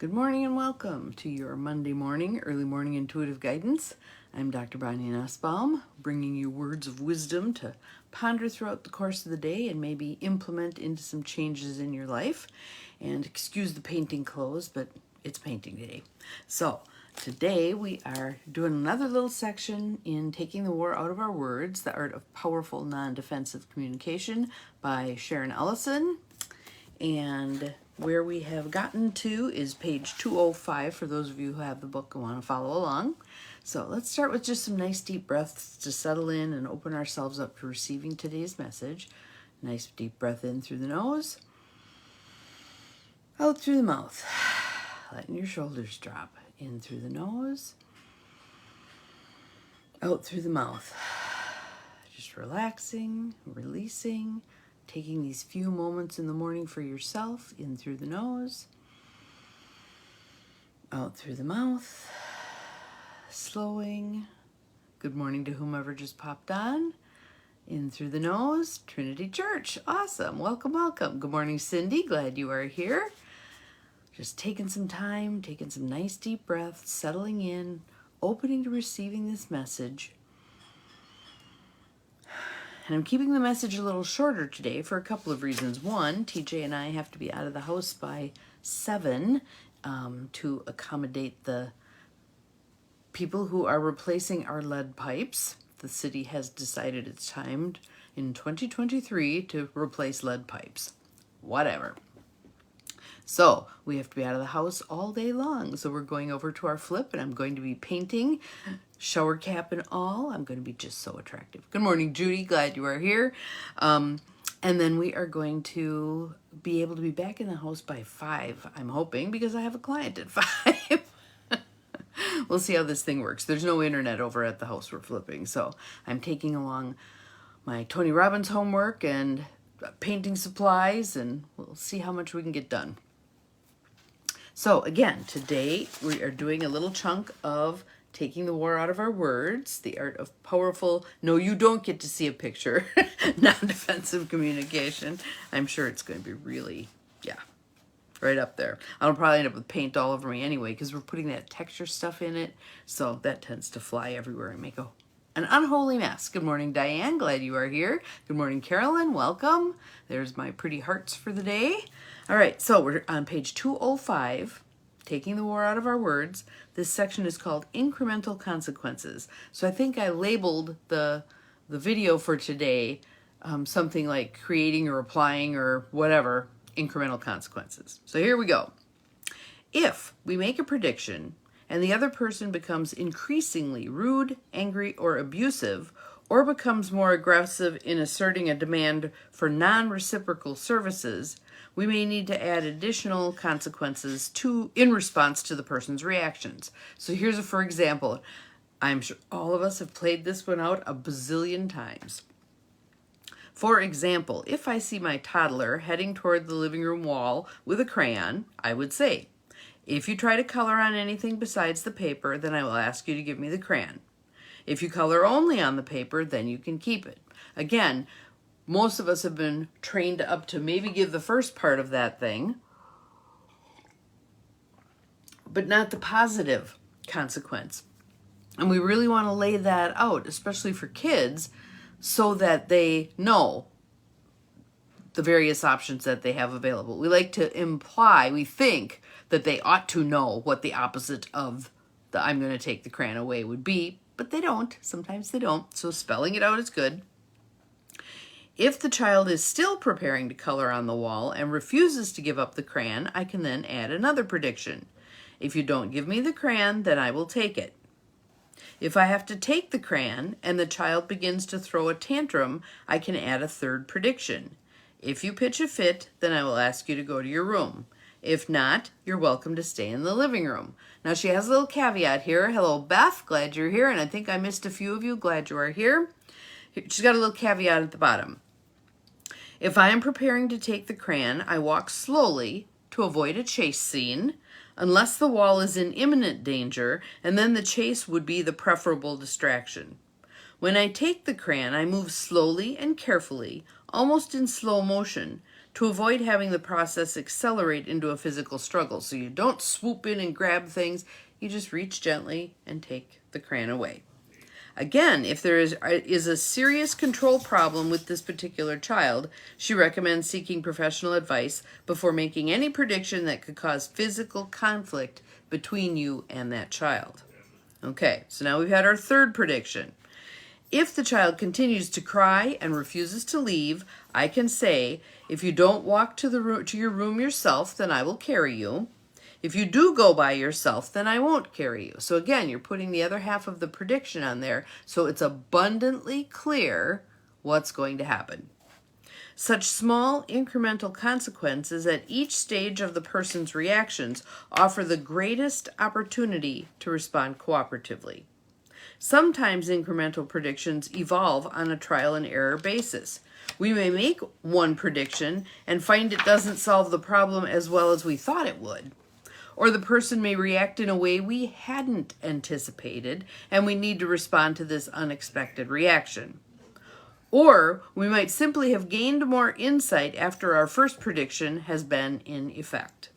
Good morning and welcome to your Monday morning, early morning intuitive guidance. I'm Dr. Bonnie Nussbaum, bringing you words of wisdom to ponder throughout the course of the day and maybe implement into some changes in your life. And excuse the painting clothes, but it's painting day. So today we are doing another little section in Taking the War Out of Our Words, The Art of Powerful Non-Defensive Communication by Sharon Ellison. And where we have gotten to is page 205 for those of you who have the book and want to follow along. So let's start with just some nice deep breaths to settle in and open ourselves up to receiving today's message. Nice deep breath in through the nose, out through the mouth, letting your shoulders drop. In through the nose, out through the mouth. Just relaxing, releasing. Taking these few moments in the morning for yourself, in through the nose, out through the mouth, slowing. Good morning to whomever just popped on. In through the nose, Trinity Church. Awesome. Welcome, welcome. Good morning, Cindy. Glad you are here. Just taking some time, taking some nice deep breaths, settling in, opening to receiving this message. And I'm keeping the message a little shorter today for a couple of reasons. One, TJ and I have to be out of the house by 7 to accommodate the people who are replacing our lead pipes. The city has decided it's time in 2023 to replace lead pipes. Whatever. So we have to be out of the house all day long. So we're going over to our flip and I'm going to be painting, shower cap and all. I'm going to be just so attractive. Good morning, Judy. Glad you are here. And then we are going to be able to be back in the house by 5, I'm hoping, because I have a client at 5. We'll see how this thing works. There's no internet over at the house we're flipping. So I'm taking along my Tony Robbins homework and painting supplies, and we'll see how much we can get done. So again, today we are doing a little chunk of Taking the War Out of Our Words, The Art of Powerful, no, you don't get to see a picture, non-defensive communication. I'm sure it's going to be really, right up there. I'll probably end up with paint all over me anyway because we're putting that texture stuff in it, so that tends to fly everywhere and make an unholy mess. Good morning, Diane. Glad you are here. Good morning, Carolyn. Welcome. There's my pretty hearts for the day. All right, so we're on page 205, Taking the War Out of Our Words. This section is called Incremental Consequences. So I think I labeled the video for today something like creating or applying or whatever, incremental consequences. So here we go. If we make a prediction and the other person becomes increasingly rude, angry, or abusive, or becomes more aggressive in asserting a demand for non-reciprocal services, we may need to add additional consequences in response to the person's reactions. So here's a for example. I'm sure all of us have played this one out a bazillion times. For example, if I see my toddler heading toward the living room wall with a crayon, I would say, if you try to color on anything besides the paper, then I will ask you to give me the crayon. If you color only on the paper, then you can keep it. Again, most of us have been trained up to maybe give the first part of that thing, but not the positive consequence. And we really want to lay that out, especially for kids, so that they know the various options that they have available. We like to imply, we think that they ought to know what the opposite of the I'm going to take the crayon away would be, but they don't. Sometimes they don't. So spelling it out is good. If the child is still preparing to color on the wall and refuses to give up the crayon, I can then add another prediction. If you don't give me the crayon, then I will take it. If I have to take the crayon and the child begins to throw a tantrum, I can add a third prediction. If you pitch a fit, then I will ask you to go to your room. If not, you're welcome to stay in the living room. Now she has a little caveat here. Hello, Beth. Glad you're here. And I think I missed a few of you. Glad you are here. She's got a little caveat at the bottom. If I am preparing to take the crayon, I walk slowly to avoid a chase scene, unless the wall is in imminent danger, and then the chase would be the preferable distraction. When I take the crayon, I move slowly and carefully, almost in slow motion, to avoid having the process accelerate into a physical struggle. So you don't swoop in and grab things, you just reach gently and take the crayon away. Again, if there is a serious control problem with this particular child, she recommends seeking professional advice before making any prediction that could cause physical conflict between you and that child. Okay, so now we've had our third prediction. If the child continues to cry and refuses to leave, I can say, if you don't walk to your room yourself, then I will carry you. If you do go by yourself, then I won't carry you. So again, you're putting the other half of the prediction on there, so it's abundantly clear what's going to happen. Such small incremental consequences at each stage of the person's reactions offer the greatest opportunity to respond cooperatively. Sometimes incremental predictions evolve on a trial and error basis. We may make one prediction and find it doesn't solve the problem as well as we thought it would. Or the person may react in a way we hadn't anticipated, and we need to respond to this unexpected reaction. Or we might simply have gained more insight after our first prediction has been in effect.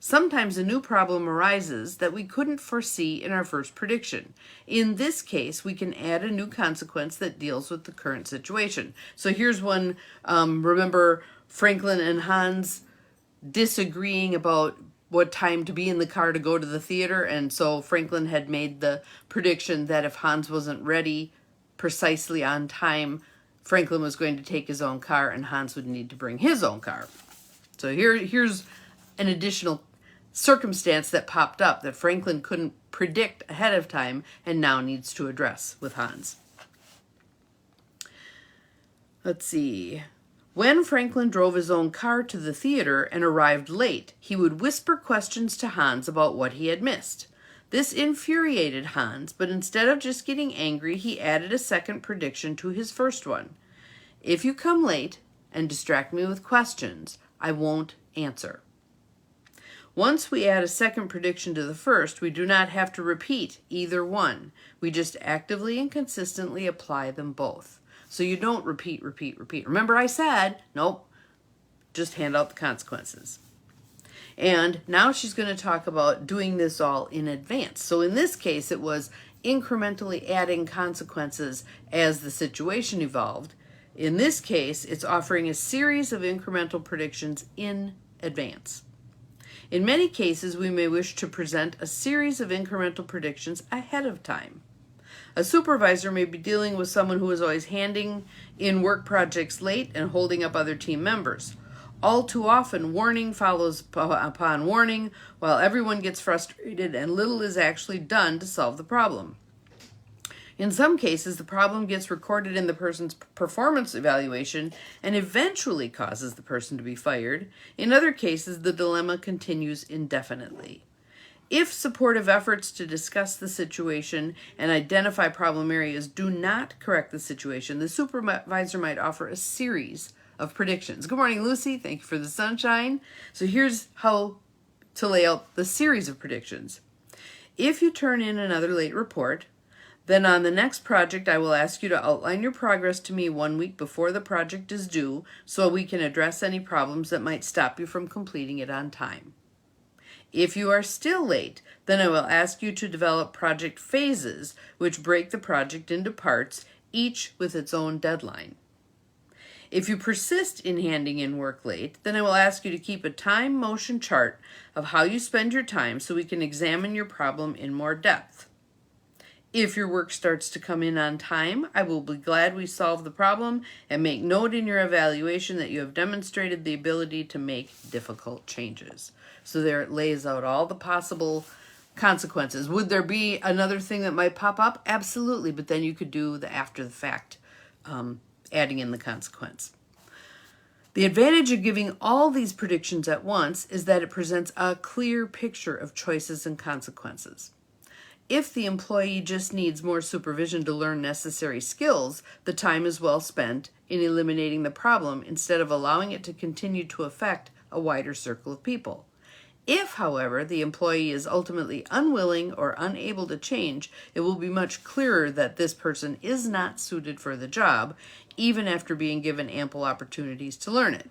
Sometimes a new problem arises that we couldn't foresee in our first prediction. In this case, we can add a new consequence that deals with the current situation. So here's one, remember Franklin and Hans disagreeing about what time to be in the car to go to the theater, and so Franklin had made the prediction that if Hans wasn't ready precisely on time, Franklin was going to take his own car and Hans would need to bring his own car. So here's an additional circumstance that popped up that Franklin couldn't predict ahead of time and now needs to address with Hans. Let's see. When Franklin drove his own car to the theater and arrived late, he would whisper questions to Hans about what he had missed. This infuriated Hans, but instead of just getting angry, he added a second prediction to his first one. If you come late and distract me with questions, I won't answer. Once we add a second prediction to the first, we do not have to repeat either one. We just actively and consistently apply them both. So you don't repeat. Remember I said, nope, just hand out the consequences. And now she's going to talk about doing this all in advance. So in this case, it was incrementally adding consequences as the situation evolved. In this case, it's offering a series of incremental predictions in advance. In many cases, we may wish to present a series of incremental predictions ahead of time. A supervisor may be dealing with someone who is always handing in work projects late and holding up other team members. All too often, warning follows upon warning, while everyone gets frustrated and little is actually done to solve the problem. In some cases, the problem gets recorded in the person's performance evaluation and eventually causes the person to be fired. In other cases, the dilemma continues indefinitely. If supportive efforts to discuss the situation and identify problem areas do not correct the situation, the supervisor might offer a series of predictions. Good morning, Lucy. Thank you for the sunshine. So here's how to lay out the series of predictions. If you turn in another late report, then on the next project, I will ask you to outline your progress to me 1 week before the project is due so we can address any problems that might stop you from completing it on time. If you are still late, then I will ask you to develop project phases, which break the project into parts, each with its own deadline. If you persist in handing in work late, then I will ask you to keep a time motion chart of how you spend your time so we can examine your problem in more depth. If your work starts to come in on time, I will be glad we solved the problem and make note in your evaluation that you have demonstrated the ability to make difficult changes. So there it lays out all the possible consequences. Would there be another thing that might pop up? Absolutely, but then you could do the after the fact, adding in the consequence. The advantage of giving all these predictions at once is that it presents a clear picture of choices and consequences. If the employee just needs more supervision to learn necessary skills, the time is well spent in eliminating the problem instead of allowing it to continue to affect a wider circle of people. If, however, the employee is ultimately unwilling or unable to change, it will be much clearer that this person is not suited for the job, even after being given ample opportunities to learn it.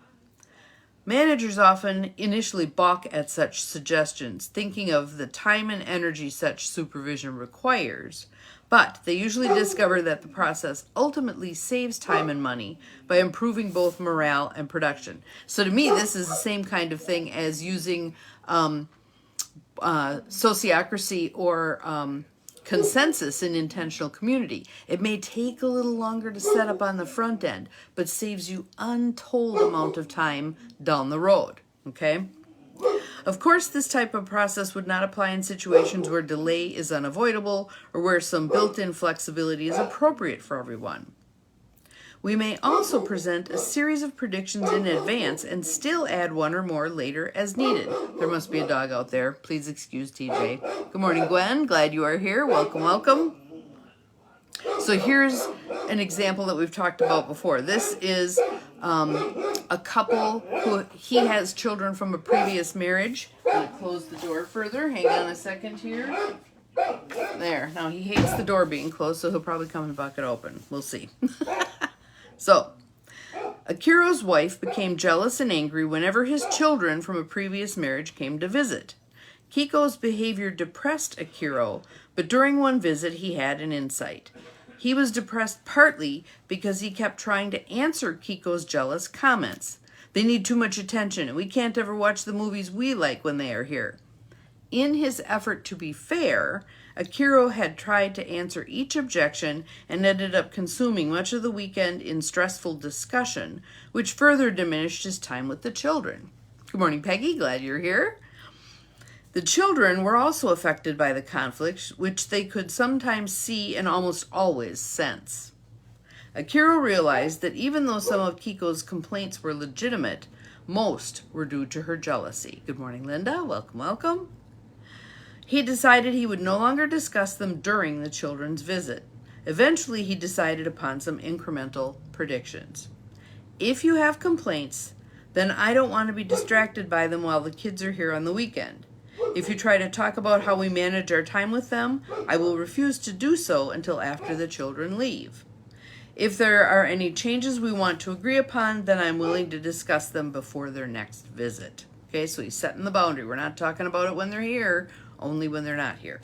Managers often initially balk at such suggestions, thinking of the time and energy such supervision requires, but they usually discover that the process ultimately saves time and money by improving both morale and production. So to me, this is the same kind of thing as using sociocracy or consensus in intentional community. It may take a little longer to set up on the front end, but saves you untold amount of time down the road, okay? Of course, this type of process would not apply in situations where delay is unavoidable or where some built-in flexibility is appropriate for everyone. We may also present a series of predictions in advance and still add one or more later as needed. There must be a dog out there. Please excuse TJ. Good morning, Gwen. Glad you are here. Welcome, welcome. So here's an example that we've talked about before. This is a couple who he has children from a previous marriage. I'm going to close the door further. Hang on a second here. There. Now he hates the door being closed, so he'll probably come and buck it open. We'll see. So, Akiro's wife became jealous and angry whenever his children from a previous marriage came to visit. Kiko's behavior depressed Akiro, but during one visit he had an insight. He was depressed partly because he kept trying to answer Kiko's jealous comments. They need too much attention, and we can't ever watch the movies we like when they are here. In his effort to be fair, Akiro had tried to answer each objection and ended up consuming much of the weekend in stressful discussion, which further diminished his time with the children. Good morning, Peggy. Glad you're here. The children were also affected by the conflict, which they could sometimes see and almost always sense. Akiro realized that even though some of Kiko's complaints were legitimate, most were due to her jealousy. Good morning, Linda. Welcome, welcome. He decided he would no longer discuss them during the children's visit. Eventually, he decided upon some incremental predictions. If you have complaints, then I don't want to be distracted by them while the kids are here on the weekend. If you try to talk about how we manage our time with them, I will refuse to do so until after the children leave. If there are any changes we want to agree upon, then I'm willing to discuss them before their next visit. Okay, so he's setting the boundary. We're not talking about it when they're here, only when they're not here.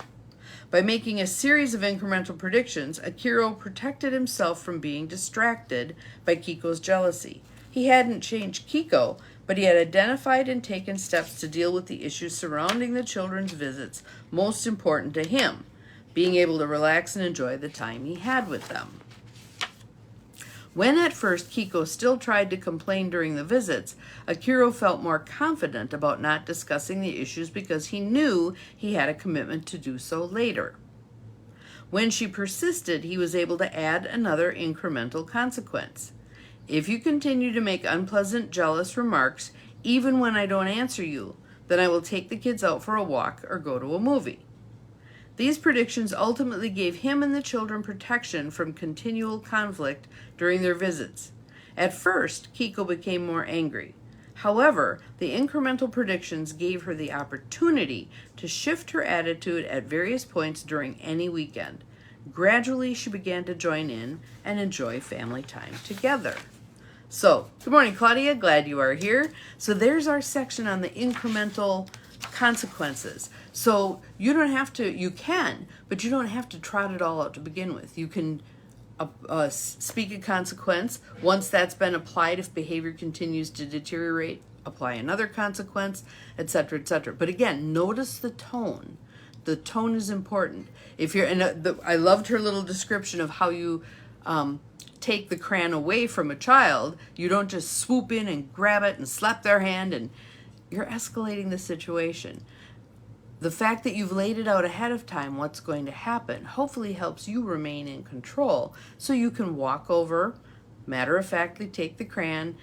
By making a series of incremental predictions, Akiro protected himself from being distracted by Kiko's jealousy. He hadn't changed Kiko, but he had identified and taken steps to deal with the issues surrounding the children's visits most important to him, being able to relax and enjoy the time he had with them. When at first Kiko still tried to complain during the visits, Akiro felt more confident about not discussing the issues because he knew he had a commitment to do so later. When she persisted, he was able to add another incremental consequence. If you continue to make unpleasant, jealous remarks, even when I don't answer you, then I will take the kids out for a walk or go to a movie. These predictions ultimately gave him and the children protection from continual conflict during their visits. At first, Kiko became more angry. However, the incremental predictions gave her the opportunity to shift her attitude at various points during any weekend. Gradually, she began to join in and enjoy family time together. So, good morning, Claudia. Glad you are here. So there's our section on the incremental consequences. So you don't have to, you can, but you don't have to trot it all out to begin with. You can speak a consequence. Once that's been applied, if behavior continues to deteriorate, apply another consequence, etc., etc. But again, notice the tone. The tone is important. If you're, I loved her little description of how you take the crayon away from a child. You don't just swoop in and grab it and slap their hand, and you're escalating the situation. The fact that you've laid it out ahead of time, what's going to happen, hopefully helps you remain in control so you can walk over, matter-of-factly take the crayon,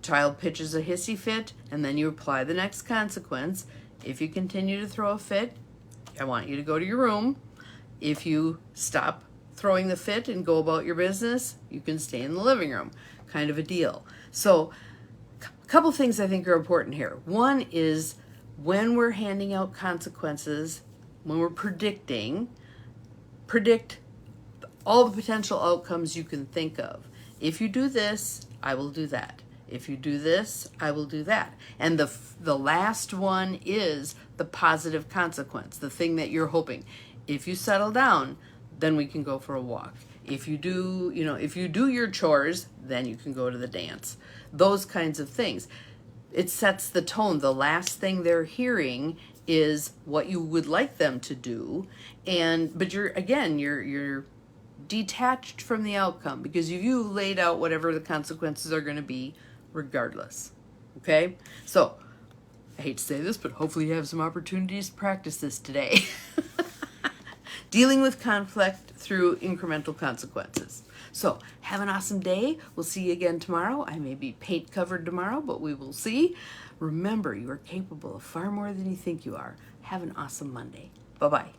child pitches a hissy fit, and then you apply the next consequence. If you continue to throw a fit, I want you to go to your room. If you stop throwing the fit and go about your business, you can stay in the living room, kind of a deal. So a couple things I think are important here. One is when we're handing out consequences, when we're predicting, predict all the potential outcomes you can think of. If you do this, I will do that. If you do this, I will do that. And the last one is the positive consequence, the thing that you're hoping. If you settle down, then we can go for a walk. If you do, if you do your chores, then you can go to the dance. Those kinds of things. It sets the tone. The last thing they're hearing is what you would like them to do, but you're detached from the outcome because you laid out whatever the consequences are going to be regardless. Okay? So, I hate to say this, but hopefully you have some opportunities to practice this today. Dealing with conflict through incremental consequences. So, have an awesome day. We'll see you again tomorrow. I may be paint covered tomorrow, but we will see. Remember, you are capable of far more than you think you are. Have an awesome Monday. Bye-bye.